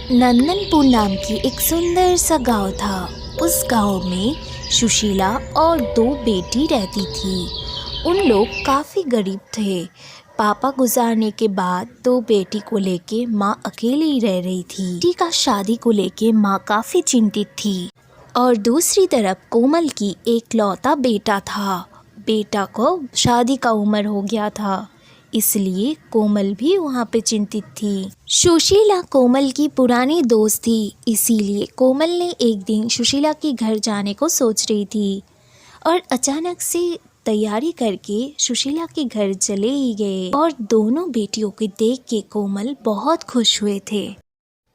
नंदनपुर नाम की एक सुंदर सा गांव था। उस गांव में सुशीला और दो बेटी रहती थी। उन लोग काफ़ी गरीब थे। पापा गुजारने के बाद दो बेटी को लेके माँ अकेली ही रह रही थी। बेटी का शादी को लेके माँ काफ़ी चिंतित थी और दूसरी तरफ कोमल की एक लौता बेटा था। बेटा को शादी का उम्र हो गया था, इसलिए कोमल भी वहाँ पे चिंतित थी। सुशीला कोमल की पुरानी दोस्त थी, इसीलिए कोमल ने एक दिन सुशीला के घर जाने को सोच रही थी और अचानक से तैयारी करके सुशीला के घर चले ही गए और दोनों बेटियों को देख के कोमल बहुत खुश हुए थे।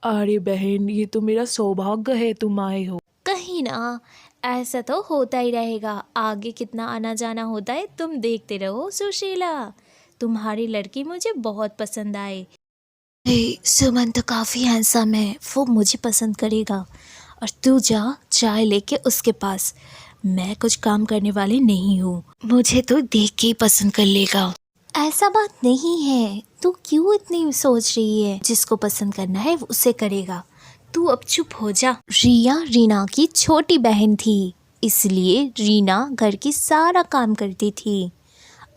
अरे बहन, ये तो मेरा सौभाग्य है तुम आए हो। कहीं ना, ऐसा तो होता ही रहेगा। आगे कितना आना जाना होता है, तुम देखते रहो। सुशीला, तुम्हारी लड़की मुझे बहुत पसंद आए। सुमन तो काफ़ी हैंडसम है, वो मुझे पसंद करेगा। और तू जा चाय लेके उसके पास। मैं कुछ काम करने वाली नहीं हूँ, मुझे तो देख के ही पसंद कर लेगा। ऐसा बात नहीं है, तू क्यों इतनी सोच रही है? जिसको पसंद करना है उसे करेगा। तू अब चुप हो जा। रिया रीना की छोटी बहन थी, इसलिए रीना घर की सारा काम करती थी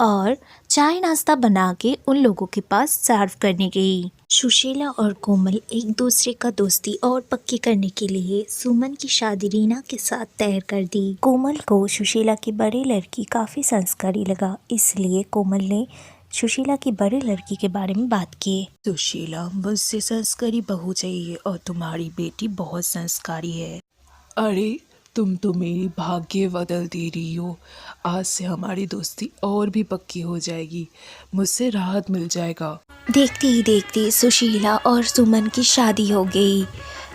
और चाय नाश्ता बना के उन लोगों के पास सर्व करने गई। सुशीला और कोमल एक दूसरे का दोस्ती और पक्की करने के लिए सुमन की शादी रीना के साथ तय कर दी। कोमल को सुशीला की बड़ी लड़की काफ़ी संस्कारी लगा, इसलिए कोमल ने सुशीला की बड़ी लड़की के बारे में बात की। सुशीला, मुझसे संस्कारी बहू चाहिए और तुम्हारी बेटी बहुत संस्कारी है। अरे तुम तो मेरी भाग्य बदल दे रही हो। आज से हमारी दोस्ती और भी पक्की हो जाएगी, मुझसे राहत मिल जाएगा। देखते ही देखते सुशीला और सुमन की शादी हो गई।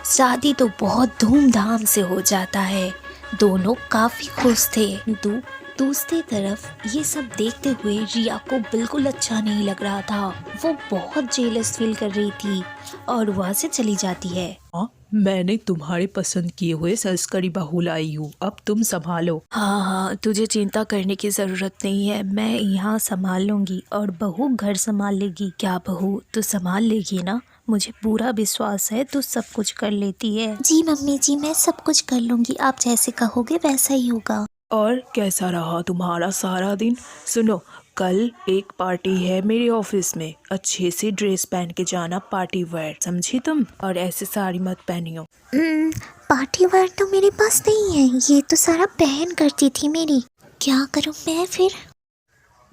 शादी तो बहुत धूमधाम से हो जाता है, दोनों काफ़ी खुश थे। दूसरी तरफ ये सब देखते हुए रिया को बिल्कुल अच्छा नहीं लग रहा था। वो बहुत जेलस फील कर रही थी और वहाँ से चली जाती है। हाँ, मैंने तुम्हारे पसंद किए हुए संस्कारी बहू लाई हूँ, अब तुम संभालो। हाँ, तुझे चिंता करने की ज़रूरत नहीं है, मैं यहाँ संभाल लूँगी और बहू घर संभाल लेगी। क्या बहू, तू संभाल लेगी ना? मुझे पूरा विश्वास है तू सब कुछ कर लेती है। जी मम्मी जी, मैं सब कुछ कर लूँगी, आप जैसे कहोगे वैसा ही होगा। और कैसा रहा तुम्हारा सारा दिन? सुनो, कल एक पार्टी है मेरे ऑफिस में, अच्छे से ड्रेस पहन के जाना, पार्टी वेयर, समझी तुम? और ऐसे साड़ी मत पहनियो। पार्टी वेयर तो मेरे पास नहीं है, ये तो सारा बहन करती थी मेरी। क्या करूँ मैं फिर?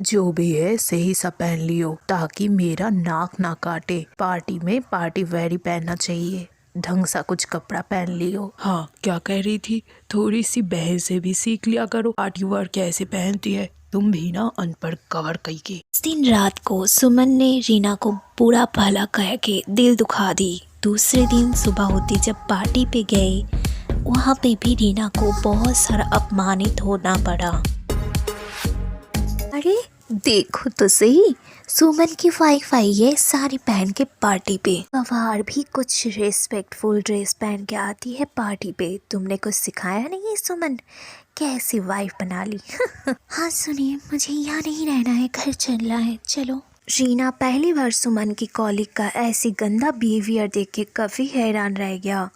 जो भी है सही सा पहन लियो, ताकि मेरा नाक ना काटे। पार्टी में पार्टी वेयर ही पहनना चाहिए, ढंग सा कुछ कपड़ा पहन लियो। हाँ, क्या कह रही थी? थोड़ी सी बहन से भी सीख लिया करो, पार्टी वेयर कैसे पहनती है। तुम भी ना अनपढ़ कवर कही के। इस दिन रात को सुमन ने रीना को बुरा भला कह के दिल दुखा दी। दूसरे दिन सुबह होती जब पार्टी पे गए, वहाँ पे भी रीना को बहुत सारा अपमानित होना पड़ा। अरे देखो तो सही, सुमन की वाइफ आई है साड़ी पहन के पार्टी पे। बाहर भी कुछ रेस्पेक्टफुल ड्रेस पहन के आती है पार्टी पे। तुमने कुछ सिखाया नहीं है सुमन, कैसी वाइफ बना ली। हाँ सुनिए, मुझे यहाँ नहीं रहना है, घर चलना है, चलो। रीना पहली बार सुमन की कॉलिग का ऐसी गंदा बिहेवियर देख के काफ़ी हैरान रह गया।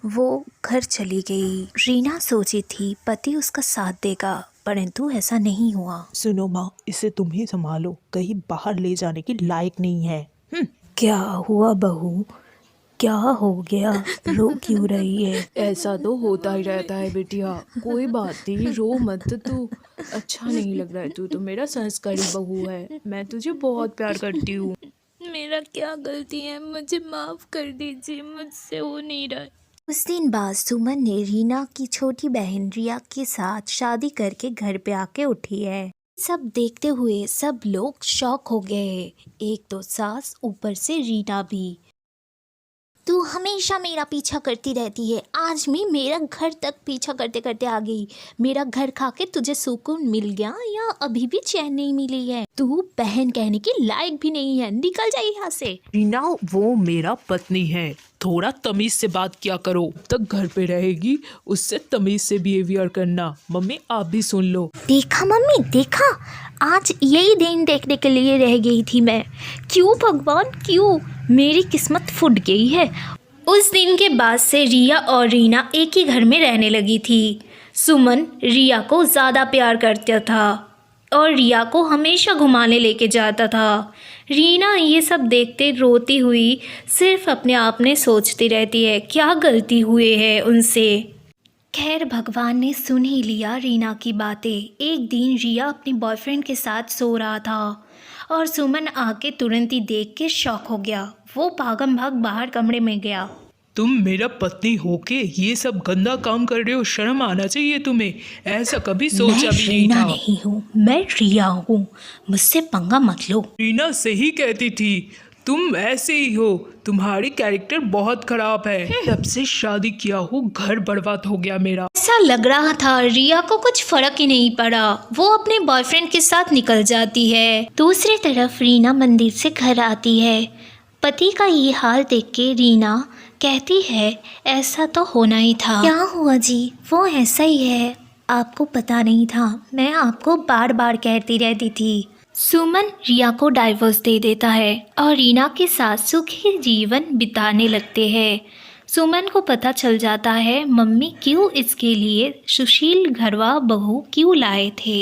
वो घर चली गई। रीना सोची थी पति उसका साथ देगा, परंतु ऐसा नहीं हुआ। सुनो माँ, इसे तुम ही संभालो, कहीं बाहर ले जाने की लायक नहीं है। क्या हुआ बहू, क्या हो गया, रो क्यों रही है? ऐसा तो होता ही रहता है बेटिया, कोई बात नहीं, रो मत तू। अच्छा नहीं लग रहा है, तू तो मेरा संस्कारी बहू है, मैं तुझे बहुत प्यार करती हूँ। मेरा क्या गलती है, मुझे माफ़ कर दीजिए, मुझसे हो नहीं रहा। उस दिन बाद सुमन ने रीना की छोटी बहन रिया के साथ शादी करके घर पे आके उठी है। सब देखते हुए सब लोग शॉक हो गए, एक तो सास, ऊपर से रीना भी। तू हमेशा मेरा पीछा करती रहती है, आज भी मेरा घर तक पीछा करते करते आ गई। मेरा घर खा के तुझे सुकून मिल गया या अभी भी चैन नहीं मिली है? तू बहन कहने की लायक भी नहीं है, निकल जा यहाँ से। रीना, वो मेरा पत्नी है, थोड़ा तमीज से बात किया करो। तक घर पे रहेगी, उससे तमीज से बिहेवियर करना। मम्मी आप भी सुन लो। देखा मम्मी, देखा, आज यही दिन देखने के लिए रह गई थी मैं। क्यों भगवान, क्यों मेरी किस्मत फूट गई है? उस दिन के बाद से रिया और रीना एक ही घर में रहने लगी थी। सुमन रिया को ज़्यादा प्यार करता था और रिया को हमेशा घुमाने लेके जाता था। रीना ये सब देखते रोती हुई सिर्फ अपने आप में सोचती रहती है क्या गलती हुई है उनसे। खैर भगवान ने सुन ही लिया रीना की बातें। एक दिन रिया अपने बॉयफ्रेंड के साथ सो रहा था और सुमन आके तुरंत ही देख के शॉक हो गया। वो भागम भाग बाहर कमरे में गया। तुम मेरा पत्नी होके ये सब गंदा काम कर रहे हो, शर्म आना चाहिए तुम्हें। ऐसा कभी सोचा भी नहीं था। नहीं हूँ, मैं रिया हूँ, मुझसे पंगा मत लो। रीना सही कहती थी, तुम ऐसे ही हो, तुम्हारी कैरेक्टर बहुत खराब है। जब से शादी किया हो घर बर्बाद हो गया मेरा। ऐसा लग रहा था रिया को कुछ फर्क ही नहीं पड़ा, वो अपने बॉयफ्रेंड के साथ निकल जाती है। दूसरी तरफ रीना मंदिर से घर आती है। पति का ये हाल देख के रीना कहती है ऐसा तो होना ही था। क्या हुआ जी? वो ऐसा ही है, आपको पता नहीं था, मैं आपको बार बार कहती रहती थी। सुमन रिया को डाइवोर्स दे देता है और रीना के साथ सुखी जीवन बिताने लगते हैं। सुमन को पता चल जाता है मम्मी क्यों इसके लिए सुशील घरवा बहू क्यों लाए थे।